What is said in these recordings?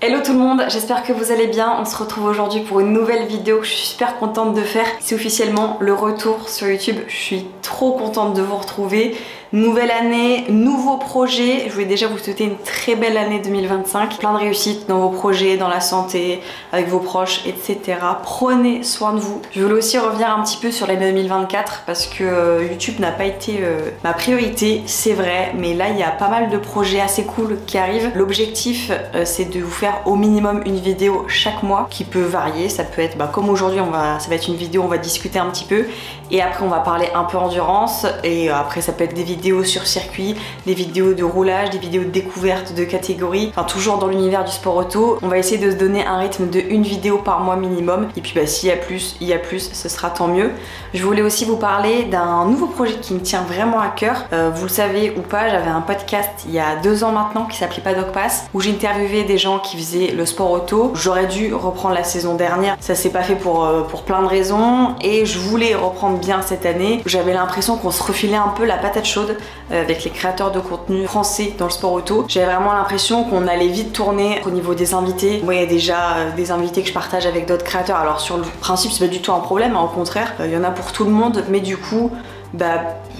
Hello tout le monde, j'espère que vous allez bien. On se retrouve aujourd'hui pour une nouvelle vidéo que je suis super contente de faire. C'est officiellement le retour sur YouTube. Je suis trop contente de vous retrouver. Nouvelle année, nouveau projet. Je voulais déjà vous souhaiter une très belle année 2025. Plein de réussite dans vos projets, dans la santé, avec vos proches, etc. Prenez soin de vous. Je voulais aussi revenir un petit peu sur l'année 2024 parce que YouTube n'a pas été ma priorité, c'est vrai. Mais là, il y a pas mal de projets assez cool qui arrivent. L'objectif, c'est de vous faire au minimum une vidéo chaque mois qui peut varier. Ça peut être, comme aujourd'hui, ça va être une vidéo, on va discuter un petit peu. Et après, on va parler un peu endurance. Et après, ça peut être des vidéos sur circuit, des vidéos de roulage, des vidéos de découverte de catégories, enfin toujours dans l'univers du sport auto. On va essayer de se donner un rythme de une vidéo par mois minimum, et puis s'il y a plus, ce sera tant mieux. Je voulais aussi vous parler d'un nouveau projet qui me tient vraiment à cœur. Vous le savez ou pas, j'avais un podcast il y a 2 ans maintenant qui s'appelait Paddock Pass, où j'interviewais des gens qui faisaient le sport auto. J'aurais dû reprendre la saison dernière, ça s'est pas fait pour plein de raisons, et je voulais reprendre bien cette année. J'avais l'impression qu'on se refilait un peu la patate chaude avec les créateurs de contenu français dans le sport auto. J'avais vraiment l'impression qu'on allait vite tourner au niveau des invités. Moi, il y a déjà des invités que je partage avec d'autres créateurs. Alors sur le principe, c'est pas du tout un problème, au contraire, il y en a pour tout le monde, mais du coup,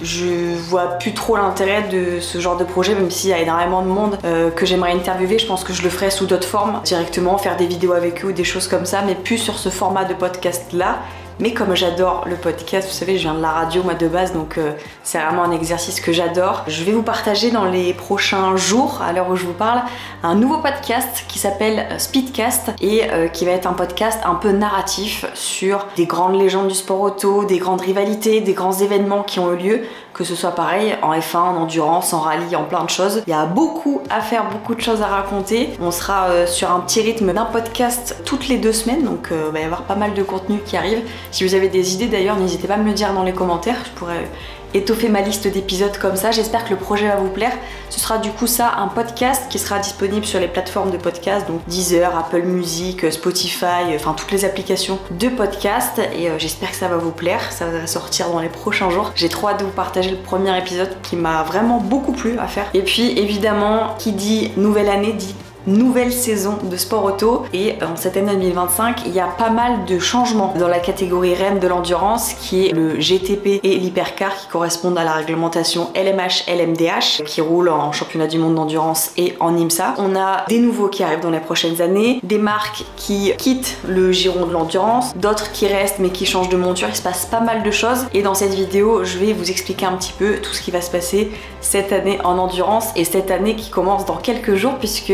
je vois plus trop l'intérêt de ce genre de projet, même s'il y a énormément de monde que j'aimerais interviewer. Je pense que je le ferai sous d'autres formes, directement faire des vidéos avec eux ou des choses comme ça, mais plus sur ce format de podcast là. Mais comme j'adore le podcast, vous savez, je viens de la radio moi de base, donc c'est vraiment un exercice que j'adore. Je vais vous partager dans les prochains jours, à l'heure où je vous parle, un nouveau podcast qui s'appelle Speedcast et qui va être un podcast un peu narratif sur des grandes légendes du sport auto, des grandes rivalités, des grands événements qui ont eu lieu, que ce soit pareil en F1, en endurance, en rallye, en plein de choses. Il y a beaucoup à faire, beaucoup de choses à raconter. On sera sur un petit rythme d'un podcast toutes les 2 semaines, donc il va y avoir pas mal de contenu qui arrive. Si vous avez des idées d'ailleurs, n'hésitez pas à me le dire dans les commentaires, je pourrais étoffer ma liste d'épisodes comme ça. J'espère que le projet va vous plaire. Ce sera du coup ça, un podcast qui sera disponible sur les plateformes de podcast, donc Deezer, Apple Music, Spotify, enfin toutes les applications de podcast, et j'espère que ça va vous plaire. Ça va sortir dans les prochains jours. J'ai trop hâte de vous partager le premier épisode qui m'a vraiment beaucoup plu à faire. Et puis évidemment, qui dit nouvelle année dit nouvelle saison de sport auto, et en cette année 2025 il y a pas mal de changements dans la catégorie reine de l'endurance qui est le GTP et l'hypercar, qui correspondent à la réglementation LMH LMDH qui roule en championnat du monde d'endurance et en IMSA. On a des nouveaux qui arrivent dans les prochaines années, des marques qui quittent le giron de l'endurance, d'autres qui restent mais qui changent de monture. Il se passe pas mal de choses, et dans cette vidéo je vais vous expliquer un petit peu tout ce qui va se passer cette année en endurance, et cette année qui commence dans quelques jours, puisque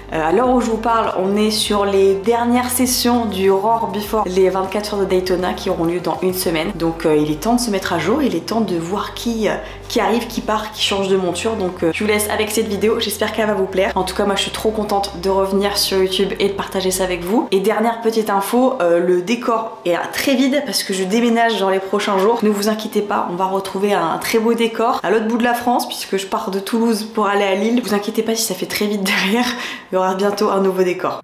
à l'heure où je vous parle, on est sur les dernières sessions du Roar Before les 24 heures de Daytona qui auront lieu dans une semaine. Donc il est temps de se mettre à jour, il est temps de voir qui arrive, qui part, qui change de monture. Donc je vous laisse avec cette vidéo, j'espère qu'elle va vous plaire. En tout cas, moi je suis trop contente de revenir sur YouTube et de partager ça avec vous. Et dernière petite info, le décor est très vide parce que je déménage dans les prochains jours. Ne vous inquiétez pas, on va retrouver un très beau décor à l'autre bout de la France, puisque je pars de Toulouse pour aller à Lille. Ne vous inquiétez pas si ça fait très vite derrière. Il y aura bientôt un nouveau décor.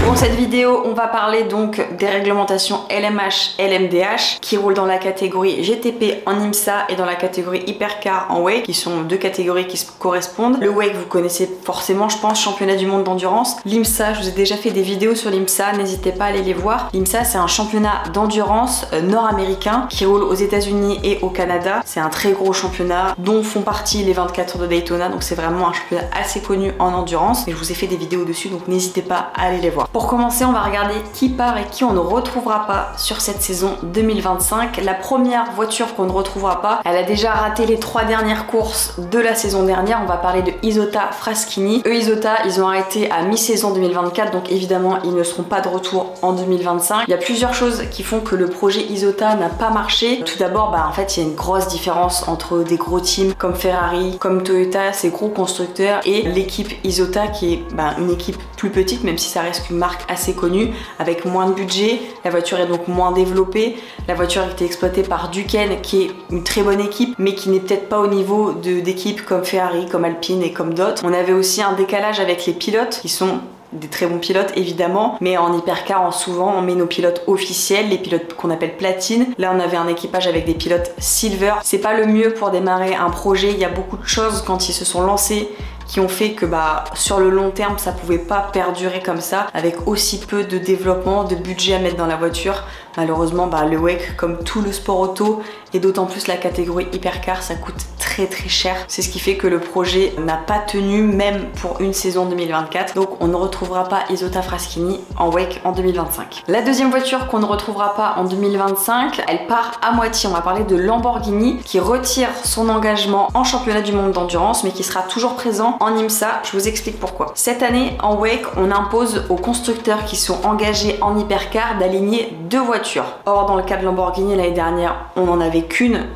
Pour cette vidéo, on va parler donc des réglementations LMH, LMDH qui roulent dans la catégorie GTP en IMSA et dans la catégorie Hypercar en WEC, qui sont 2 catégories qui se correspondent. Le WEC, vous connaissez forcément, je pense, championnat du monde d'endurance. L'IMSA, je vous ai déjà fait des vidéos sur l'IMSA, n'hésitez pas à aller les voir. L'IMSA, c'est un championnat d'endurance nord-américain qui roule aux États-Unis et au Canada. C'est un très gros championnat dont font partie les 24 heures de Daytona, donc c'est vraiment un championnat assez connu en endurance. Et je vous ai fait des vidéos dessus, donc n'hésitez pas à aller les voir. Pour commencer, on va regarder qui part et qui on ne retrouvera pas sur cette saison 2025. La première voiture qu'on ne retrouvera pas, elle a déjà raté les 3 dernières courses de la saison dernière. On va parler de Isotta Fraschini. Eux, Isotta, ils ont arrêté à mi-saison 2024, donc évidemment, ils ne seront pas de retour en 2025. Il y a plusieurs choses qui font que le projet Isotta n'a pas marché. Tout d'abord, en fait, il y a une grosse différence entre des gros teams comme Ferrari, comme Toyota, ces gros constructeurs, et l'équipe Isotta qui est une équipe plus petite, même si ça reste une marque assez connue, avec moins de budget. La voiture est donc moins développée. La voiture a été exploitée par Duquesne, qui est une très bonne équipe, mais qui n'est peut-être pas au niveau d'équipes comme Ferrari, comme Alpine et comme d'autres. On avait aussi un décalage avec les pilotes qui sont des très bons pilotes évidemment, mais en hypercar souvent on met nos pilotes officiels, les pilotes qu'on appelle platine. Là on avait un équipage avec des pilotes silver. C'est pas le mieux pour démarrer un projet, il y a beaucoup de choses quand ils se sont lancés qui ont fait que sur le long terme ça pouvait pas perdurer comme ça avec aussi peu de développement, de budget à mettre dans la voiture. Malheureusement le WEC, comme tout le sport auto et d'autant plus la catégorie hypercar, ça coûte très cher. C'est ce qui fait que le projet n'a pas tenu même pour une saison 2024. Donc on ne retrouvera pas Isotta Fraschini en WEC en 2025. La deuxième voiture qu'on ne retrouvera pas en 2025, elle part à moitié. On va parler de Lamborghini qui retire son engagement en championnat du monde d'endurance mais qui sera toujours présent en IMSA. Je vous explique pourquoi. Cette année en WEC, on impose aux constructeurs qui sont engagés en hypercar d'aligner 2 voitures. Or dans le cas de Lamborghini l'année dernière, on n'en avait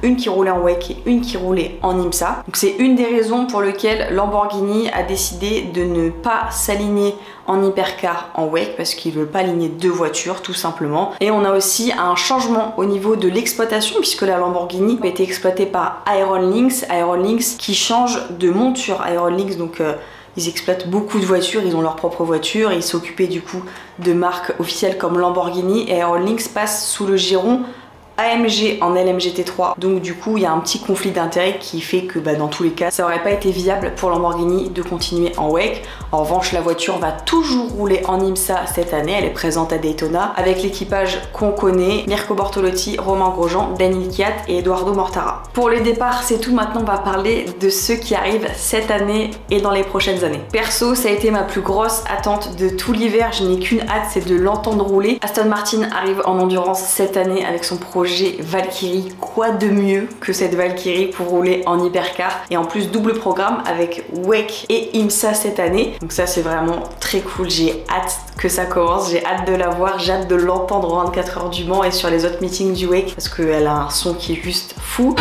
une qui roulait en WEC et une qui roulait en IMSA. Donc c'est une des raisons pour lesquelles Lamborghini a décidé de ne pas s'aligner en hypercar en WEC parce qu'ils ne veulent pas aligner 2 voitures tout simplement. Et on a aussi un changement au niveau de l'exploitation puisque la Lamborghini a été exploitée par Iron Lynx qui change de monture. Iron Lynx donc ils exploitent beaucoup de voitures, ils ont leur propre voiture, et ils s'occupaient du coup de marques officielles comme Lamborghini, et Iron Lynx passe sous le giron AMG en LMGT3. Donc du coup il y a un petit conflit d'intérêts qui fait que dans tous les cas ça aurait pas été viable pour Lamborghini de continuer en WEC. En revanche la voiture va toujours rouler en IMSA cette année, elle est présente à Daytona avec l'équipage qu'on connaît, Mirko Bortolotti, Romain Grosjean, Daniil Kvyat et Edoardo Mortara. Pour les départs c'est tout, maintenant on va parler de ceux qui arrivent cette année et dans les prochaines années. Perso ça a été ma plus grosse attente de tout l'hiver, je n'ai qu'une hâte, c'est de l'entendre rouler. Aston Martin arrive en endurance cette année avec son projet Valkyrie. Quoi de mieux que cette Valkyrie pour rouler en hypercar, et en plus double programme avec WEC et IMSA cette année. Donc ça c'est vraiment très cool, j'ai hâte que ça commence, j'ai hâte de la voir, j'ai hâte de l'entendre aux 24 heures du Mans et sur les autres meetings du WEC parce qu'elle a un son qui est juste fou.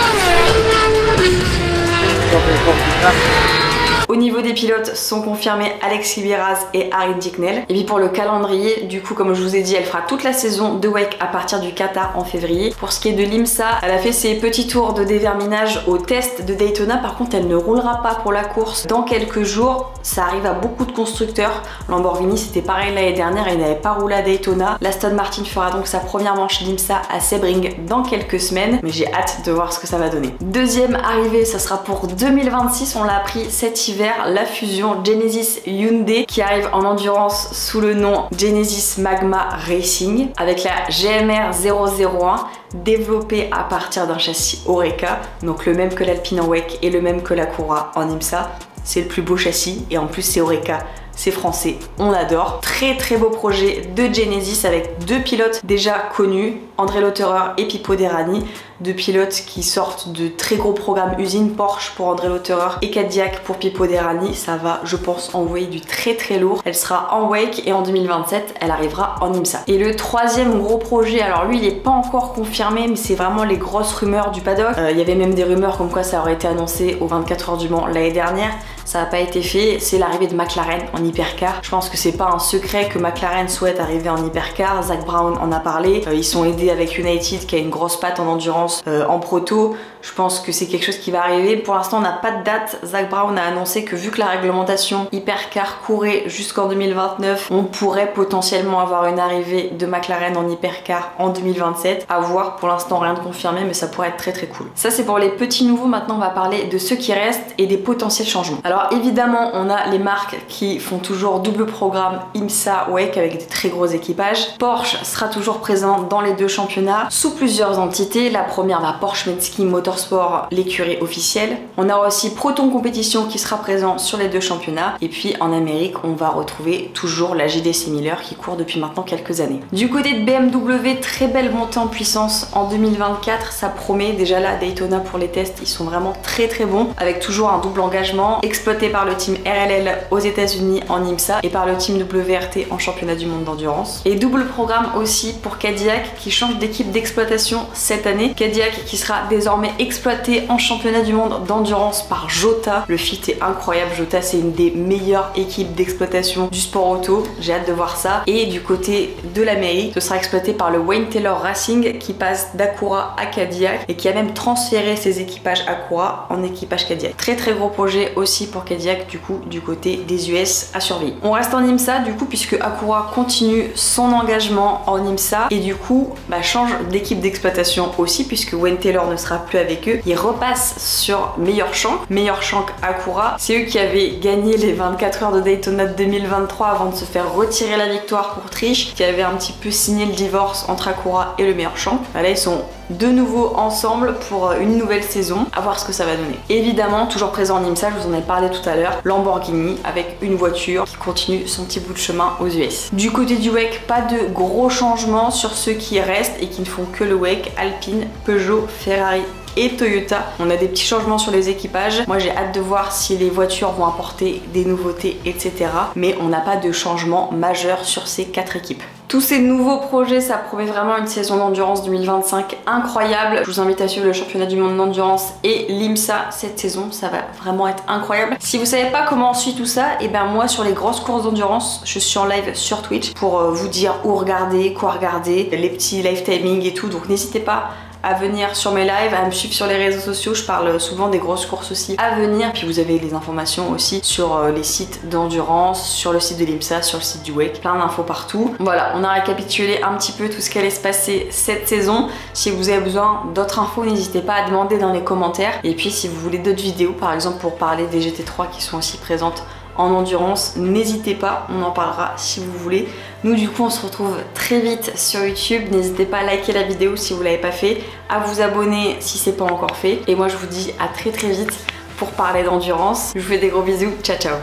Au niveau des pilotes sont confirmés Alex Libiras et Harry Dicknell. Et puis pour le calendrier, du coup comme je vous ai dit, elle fera toute la saison de WEC à partir du Qatar en février. Pour ce qui est de l'IMSA, elle a fait ses petits tours de déverminage au test de Daytona. Par contre elle ne roulera pas pour la course dans quelques jours. Ça arrive à beaucoup de constructeurs. Lamborghini c'était pareil l'année dernière, il n'avait pas roulé à Daytona. L'Aston Martin fera donc sa première manche d'IMSA à Sebring dans quelques semaines, mais j'ai hâte de voir ce que ça va donner. Deuxième arrivée, ça sera pour 2026, on l'a appris cet hiver, la fusion Genesis Hyundai qui arrive en endurance sous le nom Genesis Magma Racing avec la GMR 001 développée à partir d'un châssis Oreca, donc le même que l'Alpine en WEC et le même que la Cura en IMSA. C'est le plus beau châssis et en plus c'est Oreca, c'est français, on adore. Très beau projet de Genesis avec 2 pilotes déjà connus, André Lotterer et Pipo Derani, 2 pilotes qui sortent de très gros programmes usines, Porsche pour André Lotterer et Cadillac pour Pipo Derani. Ça va je pense envoyer du très lourd. Elle sera en WEC et en 2027 elle arrivera en IMSA. Et le troisième gros projet, alors lui il n'est pas encore confirmé mais c'est vraiment les grosses rumeurs du paddock. Il y avait même des rumeurs comme quoi ça aurait été annoncé aux 24 heures du Mans l'année dernière. Ça n'a pas été fait, c'est l'arrivée de McLaren en hypercar. Je pense que c'est pas un secret que McLaren souhaite arriver en hypercar, Zak Brown en a parlé. Ils sont aidés avec United qui a une grosse patte en endurance en proto. Je pense que c'est quelque chose qui va arriver. Pour l'instant on n'a pas de date. Zak Brown a annoncé que vu que la réglementation hypercar courait jusqu'en 2029, on pourrait potentiellement avoir une arrivée de McLaren en hypercar en 2027. À voir, pour l'instant rien de confirmé mais ça pourrait être très cool. Ça c'est pour les petits nouveaux. Maintenant on va parler de ceux qui restent et des potentiels changements. Alors évidemment on a les marques qui font toujours double programme IMSA WEC avec des très gros équipages. Porsche sera toujours présent dans les 2 championnats sous plusieurs entités. La première va Porsche Medski Motorsport, l'écurie officielle. On aura aussi Proton Compétition qui sera présent sur les 2 championnats. Et puis en Amérique on va retrouver toujours la JDC Miller qui court depuis maintenant quelques années. Du côté de BMW, très belle montée en puissance en 2024, ça promet. Déjà là Daytona pour les tests ils sont vraiment très bons avec toujours un double engagement exploité par le team RLL aux États-Unis en IMSA et par le team WRT en championnat du monde d'endurance. Et double programme aussi pour Cadillac qui change change d'équipe d'exploitation cette année. Cadillac qui sera désormais exploité en championnat du monde d'endurance par Jota. Le fit est incroyable, Jota c'est une des meilleures équipes d'exploitation du sport auto, j'ai hâte de voir ça. Et du côté de l'Amérique, ce sera exploité par le Wayne Taylor Racing qui passe d'Acura à Cadillac et qui a même transféré ses équipages Acura en équipage Cadillac. Très gros projet aussi pour Cadillac du coup du côté des US à surveiller. On reste en IMSA du coup puisque Acura continue son engagement en IMSA et du coup change d'équipe d'exploitation aussi puisque Wayne Taylor ne sera plus avec eux. Il repasse sur Meilleur Shank Acura. C'est eux qui avaient gagné les 24 heures de Daytona 2023 avant de se faire retirer la victoire pour triche, qui avait un petit peu signé le divorce entre Acura et le Meilleur Shank. Là ils sont de nouveau ensemble pour une nouvelle saison, à voir ce que ça va donner. Évidemment, toujours présent en IMSA, je vous en ai parlé tout à l'heure, Lamborghini avec une voiture qui continue son petit bout de chemin aux US. Du côté du WEC, pas de gros changements sur ceux qui restent et qui ne font que le WEC, Alpine, Peugeot, Ferrari et Toyota. On a des petits changements sur les équipages. Moi j'ai hâte de voir si les voitures vont apporter des nouveautés, etc. Mais on n'a pas de changement majeur sur ces 4 équipes. Tous ces nouveaux projets, ça promet vraiment une saison d'endurance 2025 incroyable. Je vous invite à suivre le championnat du monde d'endurance et l'IMSA cette saison, ça va vraiment être incroyable. Si vous savez pas comment on suit tout ça, et ben moi sur les grosses courses d'endurance, je suis en live sur Twitch pour vous dire où regarder, quoi regarder, les petits live timing et tout, donc n'hésitez pas à venir sur mes lives, à me suivre sur les réseaux sociaux, je parle souvent des grosses courses aussi à venir, puis vous avez les informations aussi sur les sites d'endurance, sur le site de l'IMSA, sur le site du WEC, plein d'infos partout. Voilà, on a récapitulé un petit peu tout ce qui allait se passer cette saison. Si vous avez besoin d'autres infos, n'hésitez pas à demander dans les commentaires. Et puis si vous voulez d'autres vidéos, par exemple pour parler des GT3 qui sont aussi présentes en endurance, n'hésitez pas, on en parlera si vous voulez. Nous du coup on se retrouve très vite sur YouTube, n'hésitez pas à liker la vidéo si vous l'avez pas fait, à vous abonner si c'est pas encore fait, et moi je vous dis à très vite pour parler d'endurance. Je vous fais des gros bisous, ciao ciao.